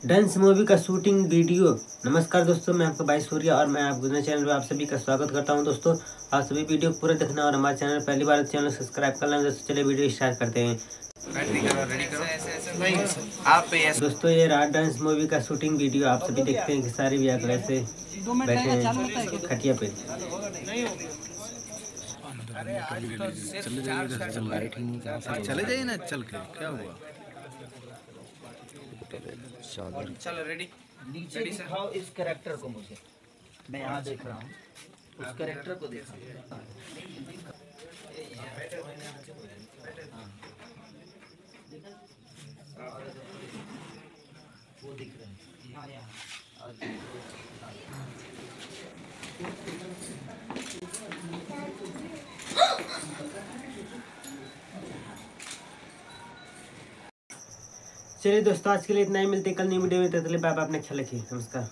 Dance movie का shooting video. नमस्कार दोस्तों, मैं आपका भाई सूर्या और मैं आपके चैनल पर आप सभी का स्वागत करता हूं। दोस्तों आप सभी वीडियो पूरा देखना और हमारे चैनल पहली बार चैनल सब्सक्राइब कर लेना। दोस्तों चलिए वीडियो स्टार्ट करते हैं। दोस्तों ये रहा डांस मूवी का शूटिंग वीडियो। आप सभी देखते हैं कि सारे भी कैसे बैठे हैं खटिया पे। चले जाइए ना, चल के क्या हुआ। चलो रेडी। नीचे दिखाओ इस कैरेक्टर को, मुझे मैं यहाँ देख रहा हूँ, उस कैरेक्टर को देखो। वो दिख रहे हैं। चलिए दोस्तों आज के लिए इतना ही, मिलते हैं कल नई वीडियो में। तब तक के लिए बाय बाय, अपना ख्याल रखिए। नमस्कार।